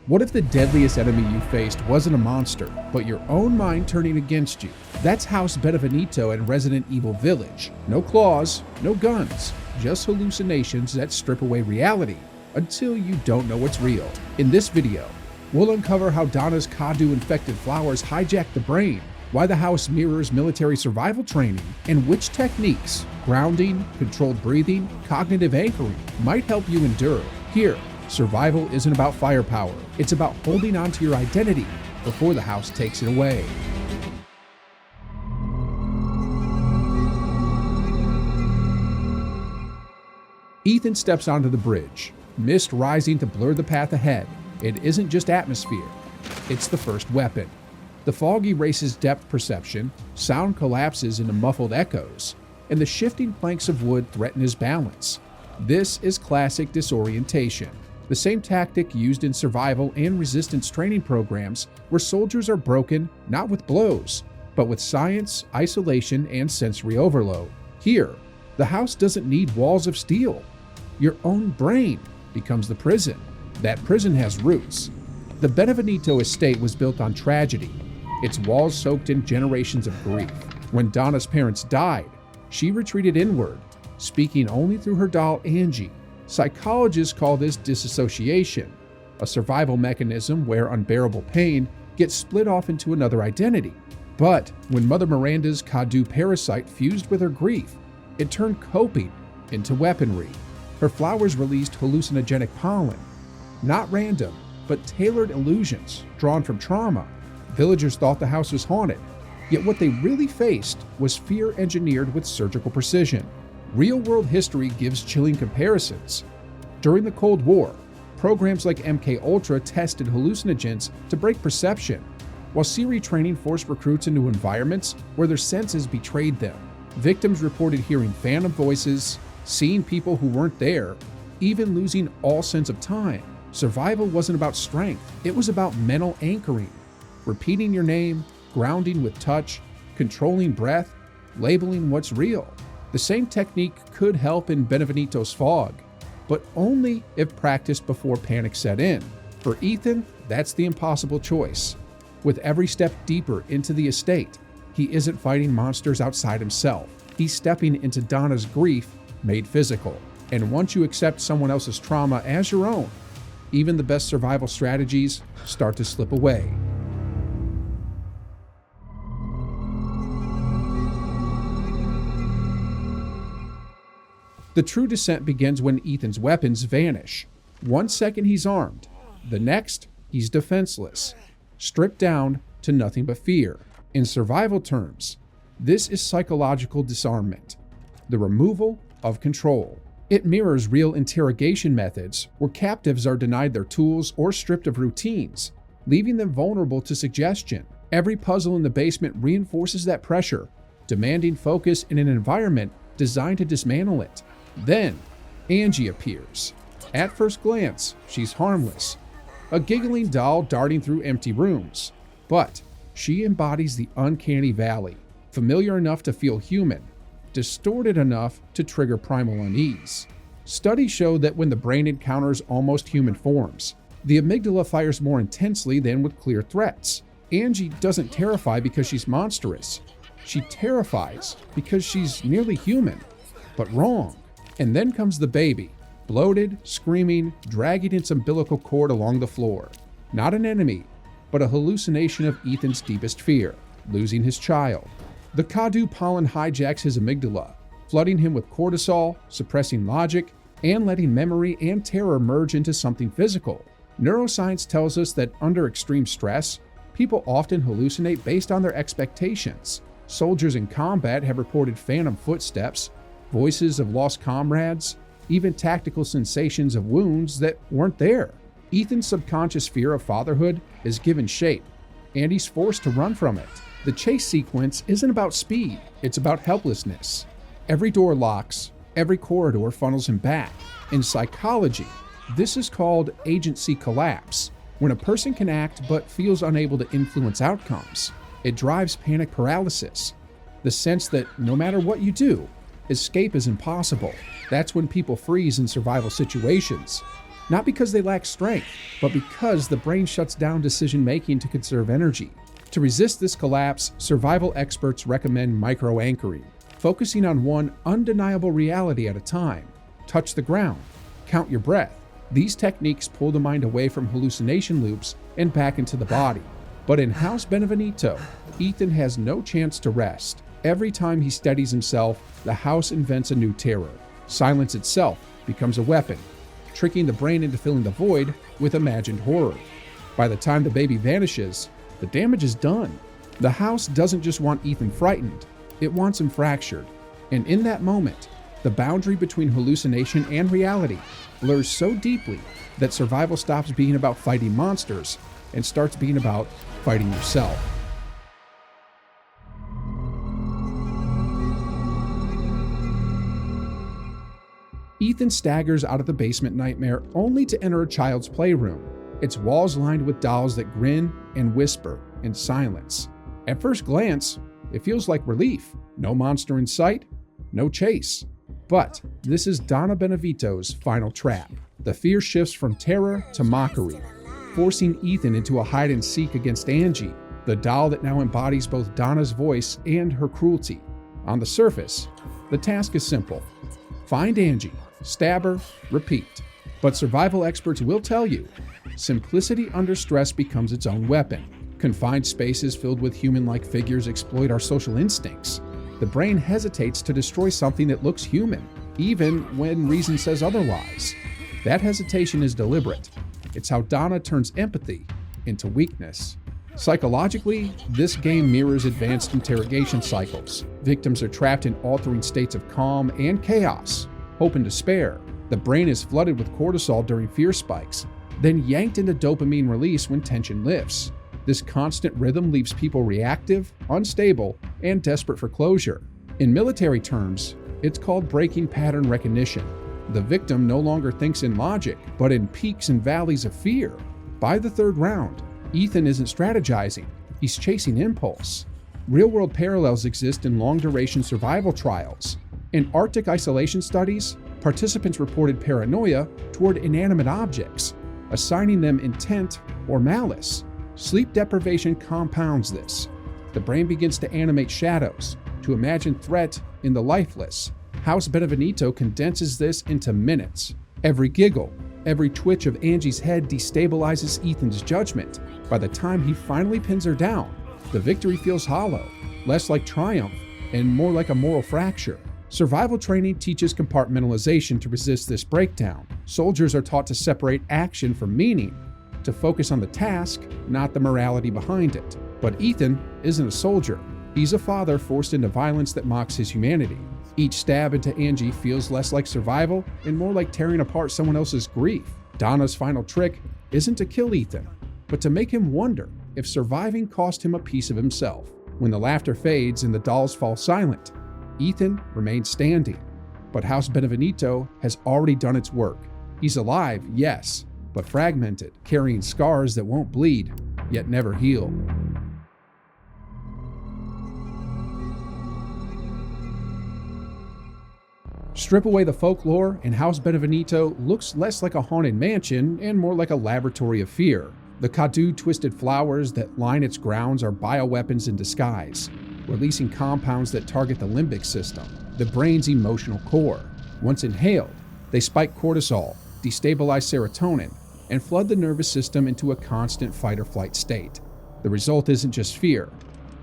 What if the deadliest enemy you faced wasn't a monster, but your own mind turning against you? That's House Beneviento and Resident Evil Village. No claws, no guns, just hallucinations that strip away reality until you don't know what's real. In this video, we'll uncover how Donna's Cadou-infected flowers hijack the brain, why the house mirrors military survival training, and which techniques, grounding, controlled breathing, cognitive anchoring, might help you endure. Here, survival isn't about firepower, it's about holding on to your identity before the house takes it away. Ethan steps onto the bridge, mist rising to blur the path ahead. It isn't just atmosphere, it's the first weapon. The fog erases depth perception, sound collapses into muffled echoes, and the shifting planks of wood threaten his balance. This is classic disorientation, the same tactic used in survival and resistance training programs where soldiers are broken not with blows, but with science, isolation, and sensory overload. Here, the house doesn't need walls of steel. Your own brain becomes the prison. That prison has roots. The Beneviento estate was built on tragedy, its walls soaked in generations of grief. When Donna's parents died, she retreated inward, speaking only through her doll Angie. Psychologists call this disassociation, a survival mechanism where unbearable pain gets split off into another identity. But when Mother Miranda's Cadou parasite fused with her grief, it turned coping into weaponry. Her flowers released hallucinogenic pollen, not random, but tailored illusions drawn from trauma. Villagers thought the house was haunted, yet what they really faced was fear engineered with surgical precision. Real-world history gives chilling comparisons. During the Cold War, programs like MKUltra tested hallucinogens to break perception, while SERE training forced recruits into environments where their senses betrayed them. Victims reported hearing phantom voices, seeing people who weren't there, even losing all sense of time. Survival wasn't about strength, it was about mental anchoring. Repeating your name, grounding with touch, controlling breath, labeling what's real. The same technique could help in Beneviento's fog, but only if practiced before panic set in. For Ethan, that's the impossible choice. With every step deeper into the estate, he isn't fighting monsters outside himself. He's stepping into Donna's grief made physical. And once you accept someone else's trauma as your own, even the best survival strategies start to slip away. The true descent begins when Ethan's weapons vanish. 1 second he's armed, the next he's defenseless, stripped down to nothing but fear. In survival terms, this is psychological disarmament, the removal of control. It mirrors real interrogation methods where captives are denied their tools or stripped of routines, leaving them vulnerable to suggestion. Every puzzle in the basement reinforces that pressure, demanding focus in an environment designed to dismantle it. Then, Angie appears. At first glance, she's harmless, a giggling doll darting through empty rooms. But she embodies the uncanny valley, familiar enough to feel human, distorted enough to trigger primal unease. Studies show that when the brain encounters almost human forms, the amygdala fires more intensely than with clear threats. Angie doesn't terrify because she's monstrous. She terrifies because she's nearly human, but wrong. And then comes the baby, bloated, screaming, dragging its umbilical cord along the floor. Not an enemy, but a hallucination of Ethan's deepest fear, losing his child. The Cadou pollen hijacks his amygdala, flooding him with cortisol, suppressing logic, and letting memory and terror merge into something physical. Neuroscience tells us that under extreme stress, people often hallucinate based on their expectations. Soldiers in combat have reported phantom footsteps, voices of lost comrades, even tactical sensations of wounds that weren't there. Ethan's subconscious fear of fatherhood is given shape, and he's forced to run from it. The chase sequence isn't about speed, it's about helplessness. Every door locks, every corridor funnels him back. In psychology, this is called agency collapse, when a person can act but feels unable to influence outcomes. It drives panic paralysis, the sense that no matter what you do, escape is impossible. That's when people freeze in survival situations. Not because they lack strength, but because the brain shuts down decision-making to conserve energy. To resist this collapse, survival experts recommend micro-anchoring, focusing on one undeniable reality at a time. Touch the ground, count your breath. These techniques pull the mind away from hallucination loops and back into the body. But in House Beneviento, Ethan has no chance to rest. Every time he steadies himself, the house invents a new terror. Silence itself becomes a weapon, tricking the brain into filling the void with imagined horror. By the time the baby vanishes, the damage is done. The house doesn't just want Ethan frightened, it wants him fractured. And in that moment, the boundary between hallucination and reality blurs so deeply that survival stops being about fighting monsters and starts being about fighting yourself. Ethan staggers out of the basement nightmare only to enter a child's playroom. Its walls lined with dolls that grin and whisper in silence. At first glance, it feels like relief. No monster in sight, no chase. But this is Donna Beneviento's final trap. The fear shifts from terror to mockery, forcing Ethan into a hide-and-seek against Angie, the doll that now embodies both Donna's voice and her cruelty. On the surface, the task is simple. Find Angie, stab her, repeat. But survival experts will tell you, simplicity under stress becomes its own weapon. Confined spaces filled with human-like figures exploit our social instincts. The brain hesitates to destroy something that looks human, even when reason says otherwise. That hesitation is deliberate. It's how Donna turns empathy into weakness. Psychologically, this game mirrors advanced interrogation cycles. Victims are trapped in altering states of calm and chaos, hope and despair. The brain is flooded with cortisol during fear spikes, then yanked into dopamine release when tension lifts. This constant rhythm leaves people reactive, unstable, and desperate for closure. In military terms, it's called breaking pattern recognition. The victim no longer thinks in logic, but in peaks and valleys of fear. By the third round, Ethan isn't strategizing, he's chasing impulse. Real-world parallels exist in long-duration survival trials. In Arctic isolation studies, participants reported paranoia toward inanimate objects, assigning them intent or malice. Sleep deprivation compounds this. The brain begins to animate shadows, to imagine threat in the lifeless. House Beneviento condenses this into minutes. Every giggle, every twitch of Angie's head destabilizes Ethan's judgment. By the time he finally pins her down, the victory feels hollow, less like triumph and more like a moral fracture. Survival training teaches compartmentalization to resist this breakdown. Soldiers are taught to separate action from meaning, to focus on the task, not the morality behind it. But Ethan isn't a soldier. He's a father forced into violence that mocks his humanity. Each stab into Angie feels less like survival and more like tearing apart someone else's grief. Donna's final trick isn't to kill Ethan, but to make him wonder if surviving cost him a piece of himself. When the laughter fades and the dolls fall silent, Ethan remains standing. But House Beneviento has already done its work. He's alive, yes, but fragmented, carrying scars that won't bleed, yet never heal. Strip away the folklore, and House Beneviento looks less like a haunted mansion and more like a laboratory of fear. The Cadou-twisted flowers that line its grounds are bioweapons in disguise, releasing compounds that target the limbic system, the brain's emotional core. Once inhaled, they spike cortisol, destabilize serotonin, and flood the nervous system into a constant fight-or-flight state. The result isn't just fear.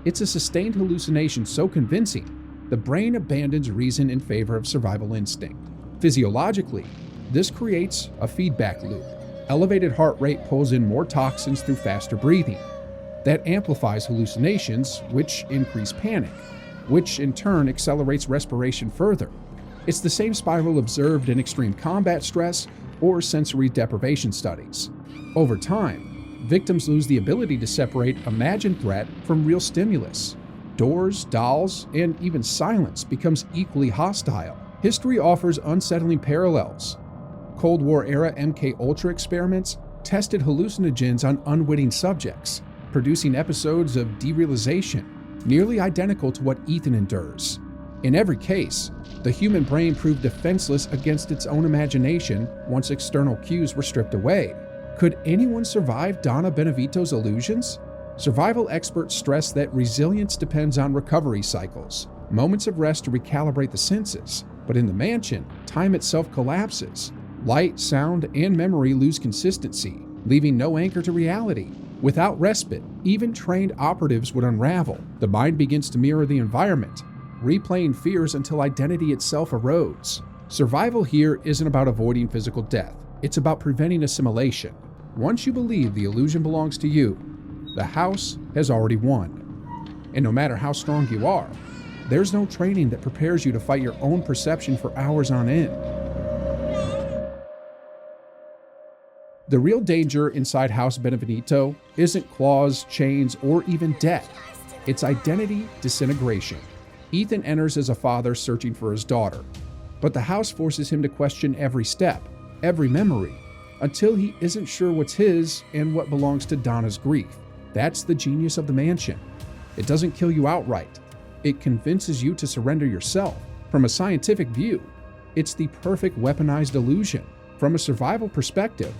It's a sustained hallucination so convincing, the brain abandons reason in favor of survival instinct. Physiologically, this creates a feedback loop. Elevated heart rate pulls in more toxins through faster breathing. That amplifies hallucinations, which increase panic, which in turn accelerates respiration further. It's the same spiral observed in extreme combat stress or sensory deprivation studies. Over time, victims lose the ability to separate imagined threat from real stimulus. Doors, dolls, and even silence becomes equally hostile. History offers unsettling parallels. Cold War-era MK-Ultra experiments tested hallucinogens on unwitting subjects, producing episodes of derealization nearly identical to what Ethan endures. In every case, the human brain proved defenseless against its own imagination once external cues were stripped away. Could anyone survive Donna Beneviento's illusions? Survival experts stress that resilience depends on recovery cycles, moments of rest to recalibrate the senses. But in the mansion, time itself collapses. Light, sound, and memory lose consistency, leaving no anchor to reality. Without respite, even trained operatives would unravel. The mind begins to mirror the environment, replaying fears until identity itself erodes. Survival here isn't about avoiding physical death. It's about preventing assimilation. Once you believe the illusion belongs to you, the house has already won. And no matter how strong you are, there's no training that prepares you to fight your own perception for hours on end. The real danger inside House Beneviento isn't claws, chains, or even death. It's identity disintegration. Ethan enters as a father searching for his daughter, but the house forces him to question every step, every memory, until he isn't sure what's his and what belongs to Donna's grief. That's the genius of the mansion. It doesn't kill you outright. It convinces you to surrender yourself. From a scientific view, it's the perfect weaponized illusion. From a survival perspective,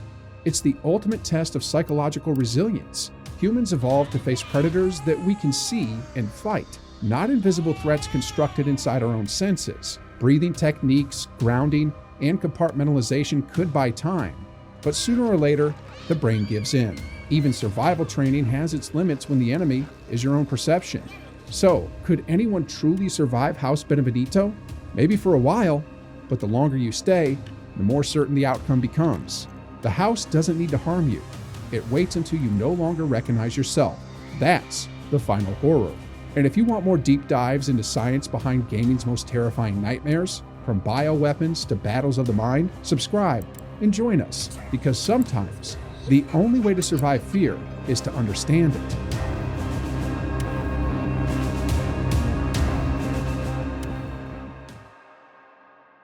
it's the ultimate test of psychological resilience. Humans evolved to face predators that we can see and fight, not invisible threats constructed inside our own senses. Breathing techniques, grounding, and compartmentalization could buy time, but sooner or later, the brain gives in. Even survival training has its limits when the enemy is your own perception. So, could anyone truly survive House Beneviento? Maybe for a while, but the longer you stay, the more certain the outcome becomes. The house doesn't need to harm you. It waits until you no longer recognize yourself. That's the final horror. And if you want more deep dives into science behind gaming's most terrifying nightmares, from bioweapons to battles of the mind, subscribe and join us, because sometimes the only way to survive fear is to understand it.